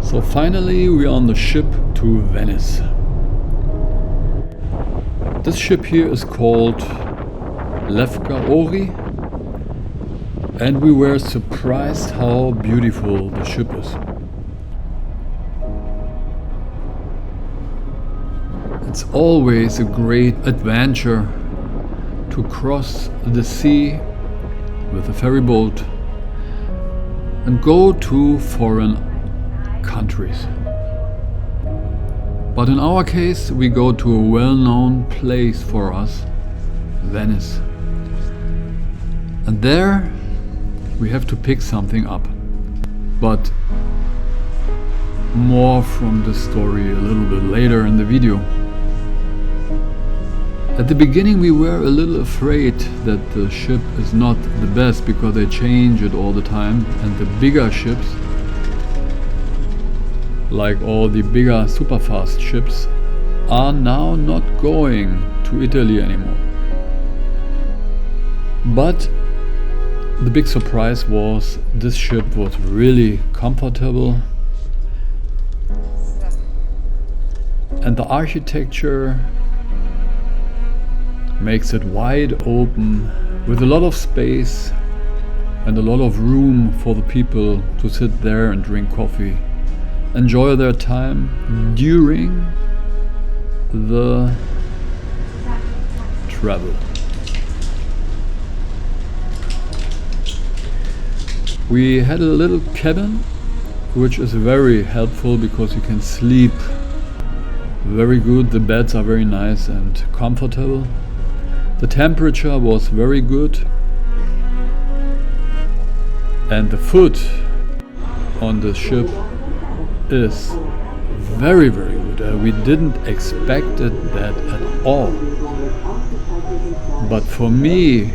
So finally we are on the ship to Venice. This ship here is called Lefka Ori, and we were surprised how beautiful the ship is. It's always a great adventure to cross the sea with a ferry boat and go to foreign countries. But in our case, we go to a well-known place for us, Venice. And there we have to pick something up. But more from the story a little bit later in the video. At the beginning we were a little afraid that the ship is not the best because they change it all the time, and the bigger ships, like all the bigger super fast ships, are now not going to Italy anymore. But the big surprise was this ship was really comfortable, and the architecture makes it wide open with a lot of space and a lot of room for the people to sit there and drink coffee, enjoy their time during the travel. We had a little cabin, which is very helpful because you can sleep very good. The beds are very nice and comfortable. The temperature was very good, and the food on the ship is very good. We didn't expect it that at all. But for me,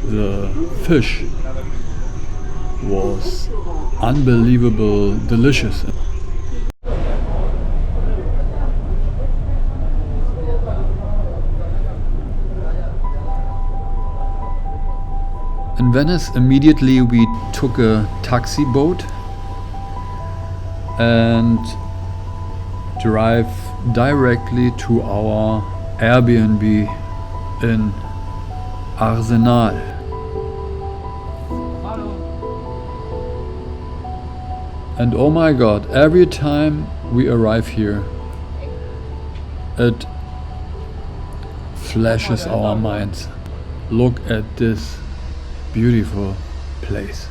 the fish was unbelievable delicious. In Venice, immediately we took a taxi boat and drive directly to our Airbnb in Arsenal. And oh my god, every time we arrive here, it flashes our minds. Look at this beautiful place.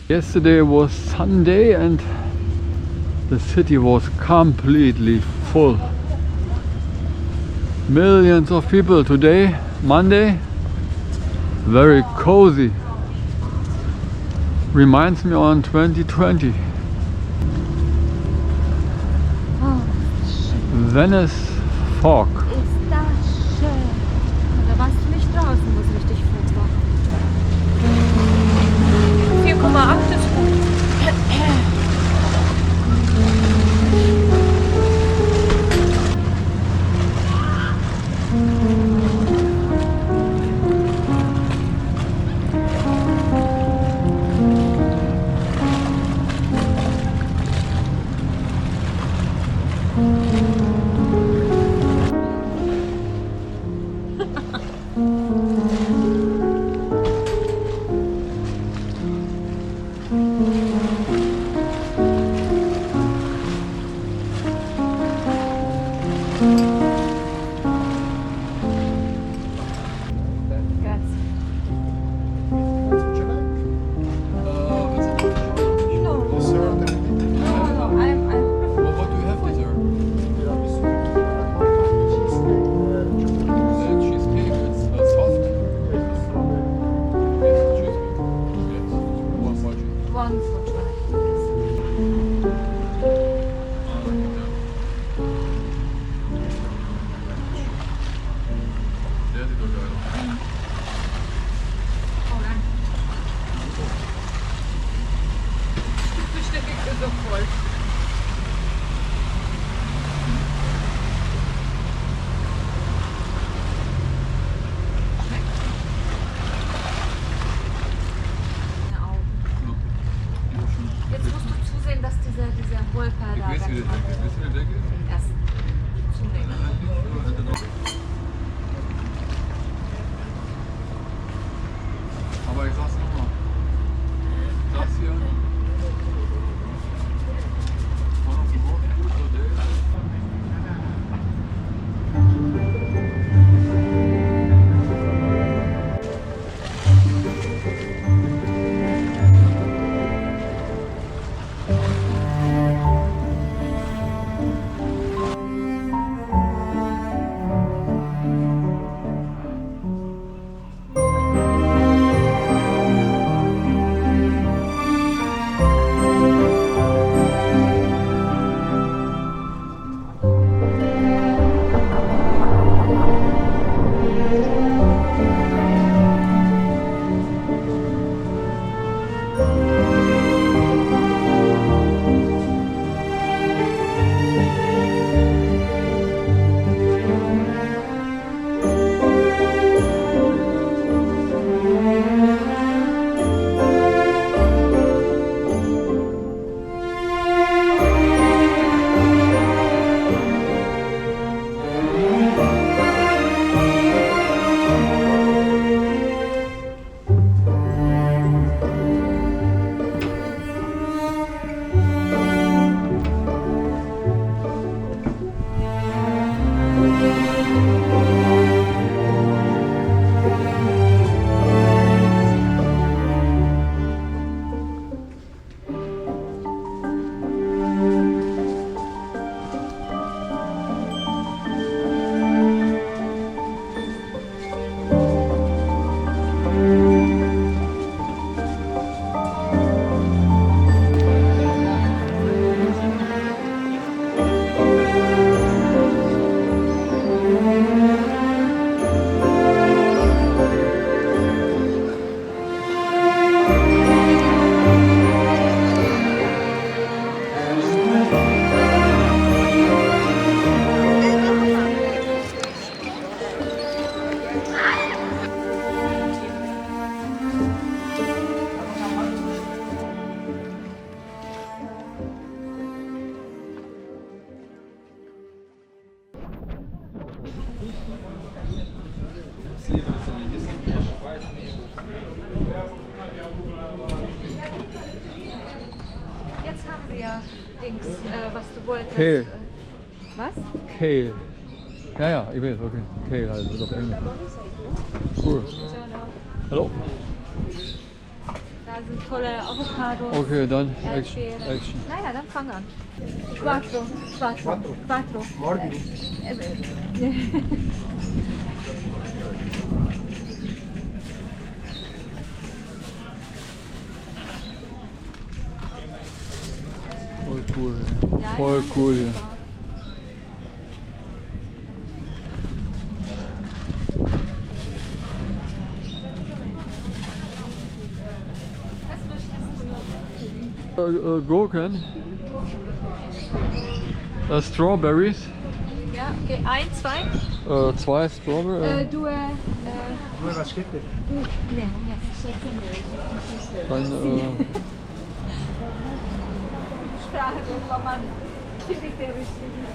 Yesterday was Sunday and the city was completely full. Millions of people. Today, Monday, very cozy. Reminds me on 2020. Oh, schön. Venice fog. Ist das schön. Da warst du nicht draußen, wo es richtig fett war. 4,8 ist gut. Aber ich sag's nochmal. Das hier. One of the most beautiful days. Soja-Dings, was du wolltest. Kale. Was? Kale. Ja, ja, ich weiß, okay. Kale heißt es auf Englisch. Cool. Hallo. Da sind tolle Avocados. Okay, dann Action. Erdbeeren. Action. Naja, dann fang an. Quattro. Morgen. Voll cool. Ja, Voll cool hier. Gurken. Strawberries. Ja, okay. 1, 2. 2 Strawberry. Du, Was gibt es? ne, Dann, Sprache, wenn man schwierig der richtige.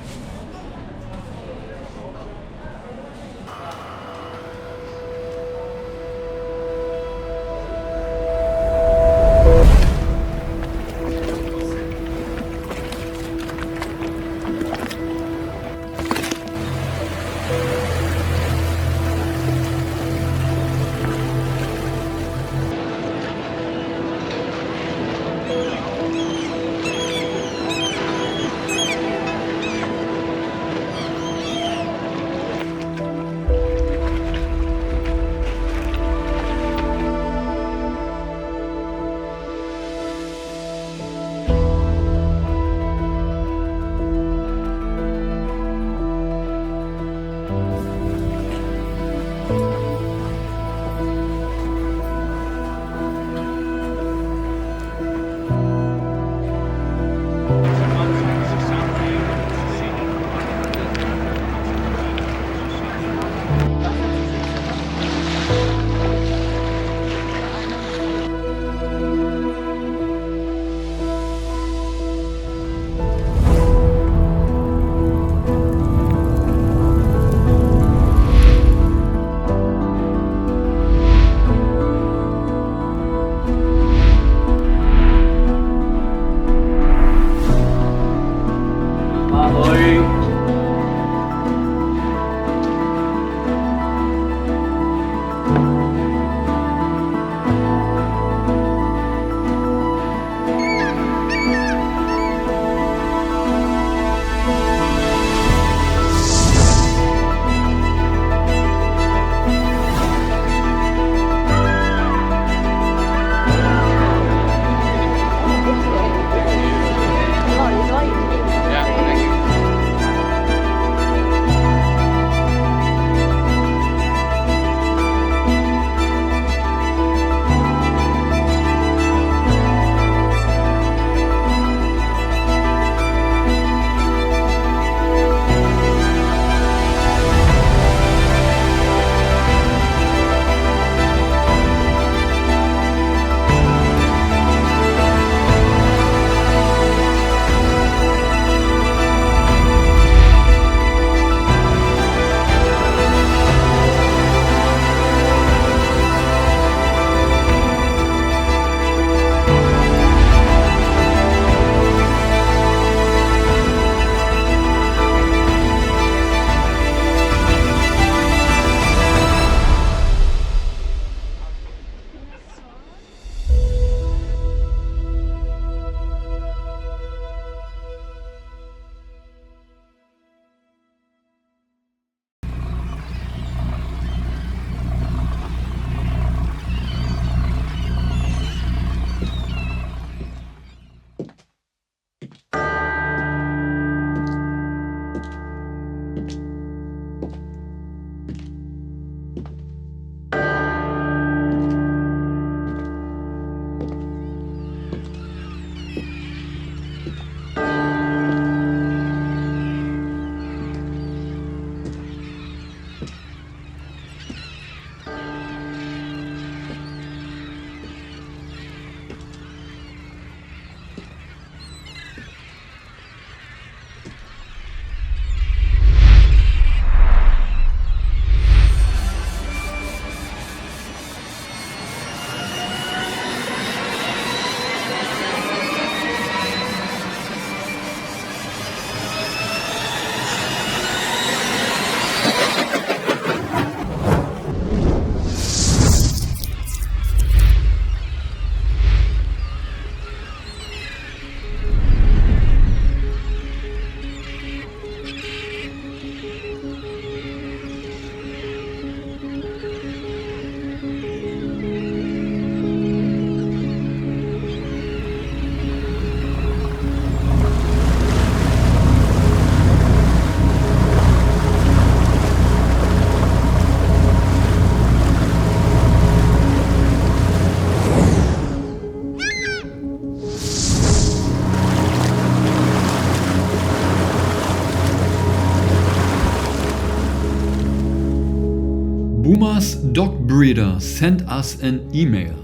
famous dog breeder sent us an email.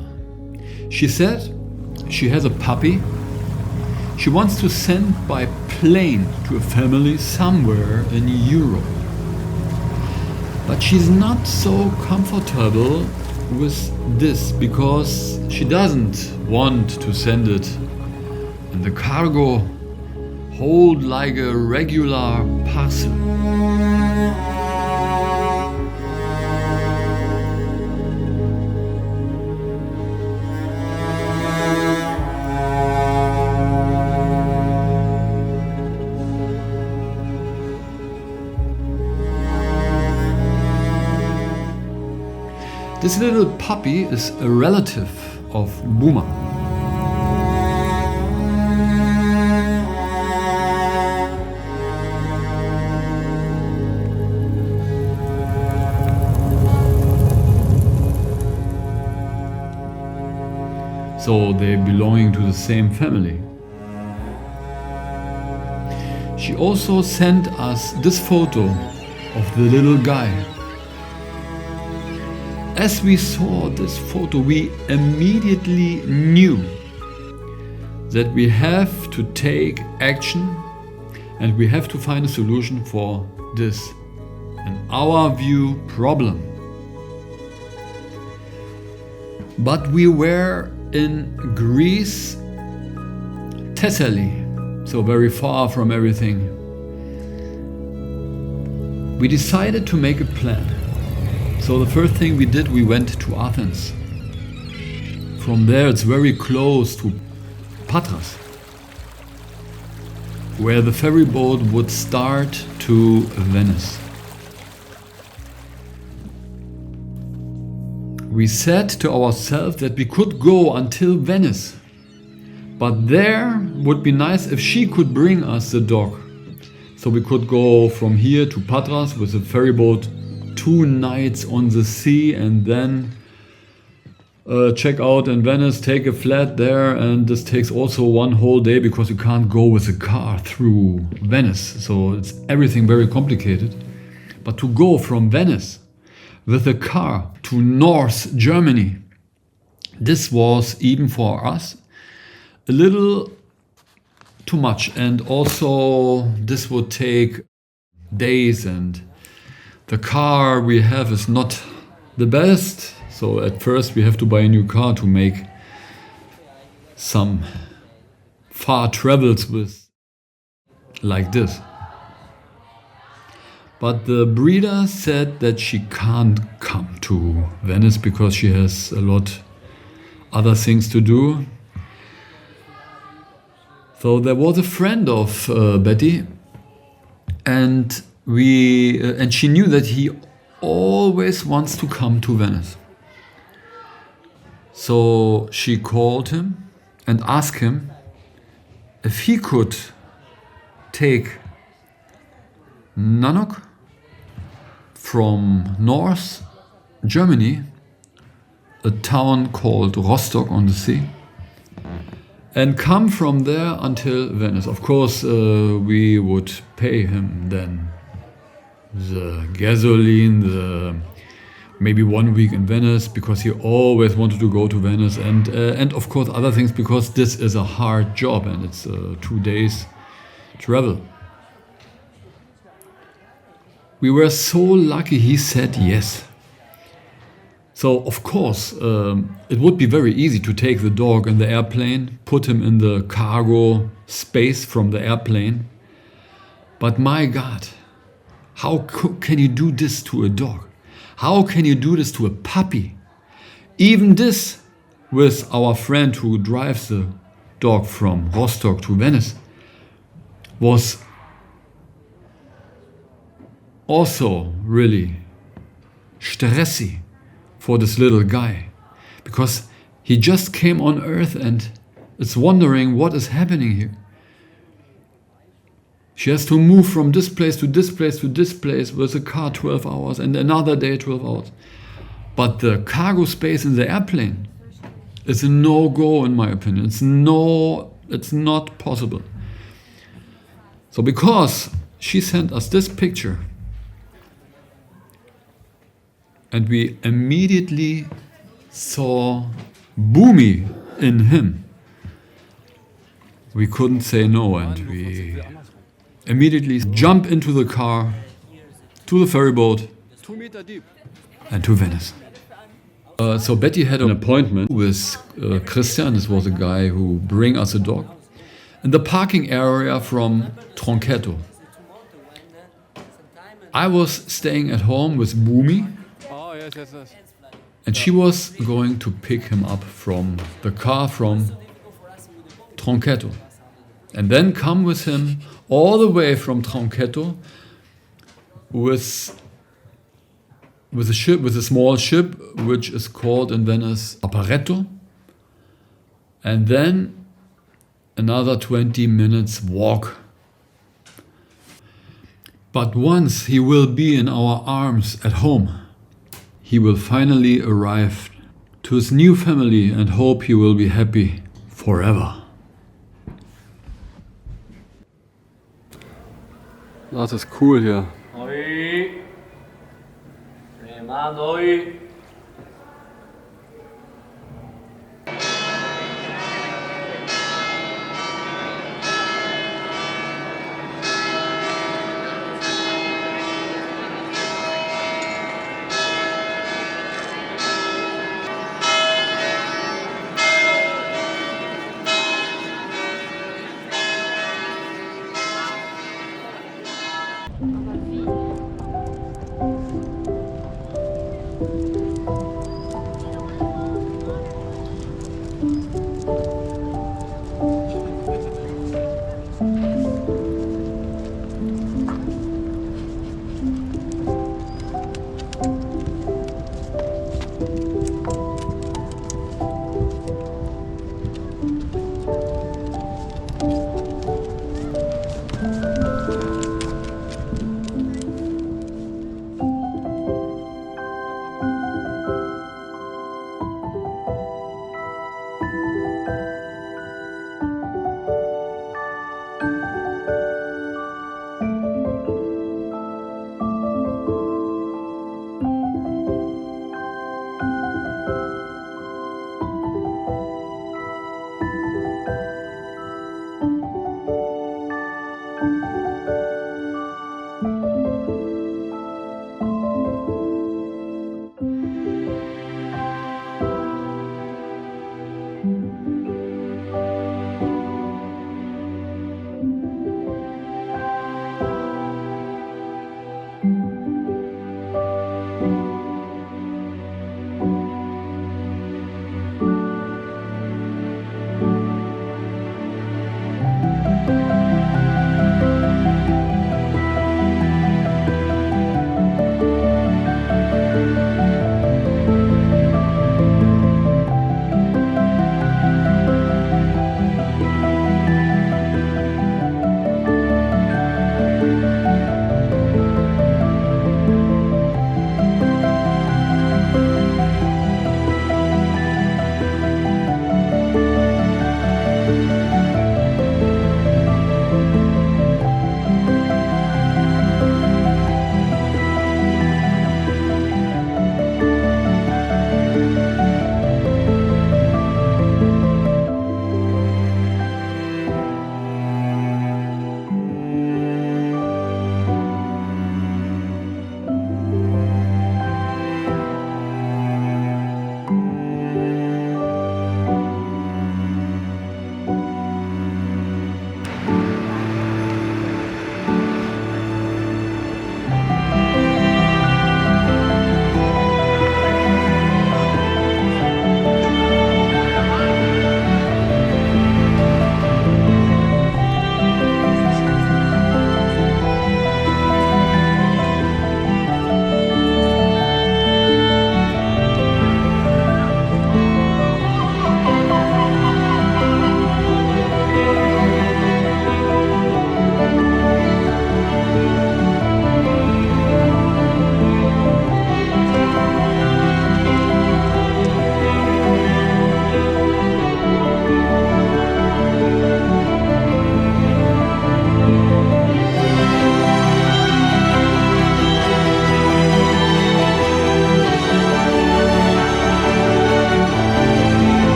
She said she has a puppy she wants to send by plane to a family somewhere in Europe. But she's not so comfortable with this because she doesn't want to send it in the cargo hold like a regular parcel. This little puppy is a relative of Buma. So they belonging to the same family. She also sent us this photo of the little guy. As we saw this photo, we immediately knew that we have to take action and we have to find a solution for this, in our view, problem. But we were in Greece, Thessaly, so very far from everything. We decided to make a plan. So the first thing we did, we went to Athens. From there it's very close to Patras, where the ferry boat would start to Venice. We said to ourselves that we could go until Venice, but there would be nice if she could bring us the dog. So we could go from here to Patras with a ferry boat, 2 nights on the sea, and then check out in Venice, take a flat there, and this takes also 1 whole day because you can't go with a car through Venice, so it's everything very complicated. But to go from Venice with a car to North Germany, this was even for us a little too much, and also this would take days, and the car we have is not the best, so at first we have to buy a new car to make some far travels with like this. But the breeder said that she can't come to Venice because she has a lot other things to do. So there was a friend of Betty, and she knew that he always wants to come to Venice. So she called him and asked him if he could take Nanook from North Germany, a town called Rostock on the sea, and come from there until Venice. Of course, we would pay him then the gasoline, maybe 1 week in Venice, because he always wanted to go to Venice, and of course other things, because this is a hard job and it's 2 days travel. We were so lucky he said yes. So of course it would be very easy to take the dog in the airplane, put him in the cargo space from the airplane, but my God, how can you do this to a dog? How can you do this to a puppy? Even this with our friend who drives the dog from Rostock to Venice was also really stressy for this little guy, because he just came on Earth and is wondering what is happening here. She has to move from this place to this place to this place with a car 12 hours and another day 12 hours. But the cargo space in the airplane is a no-go in my opinion. It's not possible. So because she sent us this picture, and we immediately saw Boomy in him. We couldn't say no, and we immediately jump into the car, to the ferry boat, 2 meter deep, and to Venice. So Betty had an appointment with Christian, this was a guy who bring us a dog, in the parking area from Tronchetto. I was staying at home with Boomy, and she was going to pick him up from the car from Tronchetto, and then come with him all the way from Tronchetto with a small ship which is called in Venice Apparetto, and then another 20 minutes walk. But once he will be in our arms at home, he will finally arrive to his new family and hope he will be happy forever. Das ist cool hier. Noi. Prima noi. Aber wie?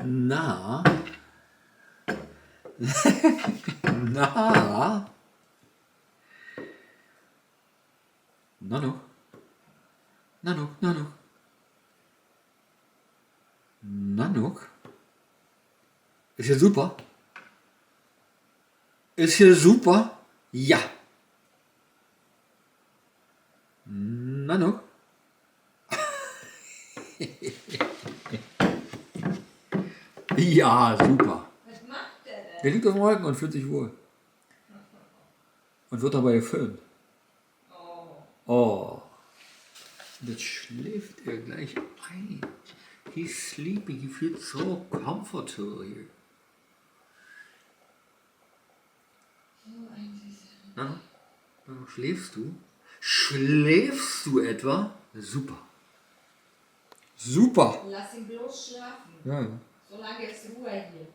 Na? Na? Nano? Nano, Nano. Nanook? Ist hier super? Ist hier super? Ja. Nanook? Ja, super. Was macht der denn? Der liegt auf dem Rücken und fühlt sich wohl. Und wird dabei gefilmt. Oh. Jetzt schläft er gleich ein. He's sleeping. He feels so comfortable here. Na, schläfst du? Schläfst du etwa? Super. Super. Lass ihn bloß schlafen. Ja, ja. Solange ist Ruhe hier.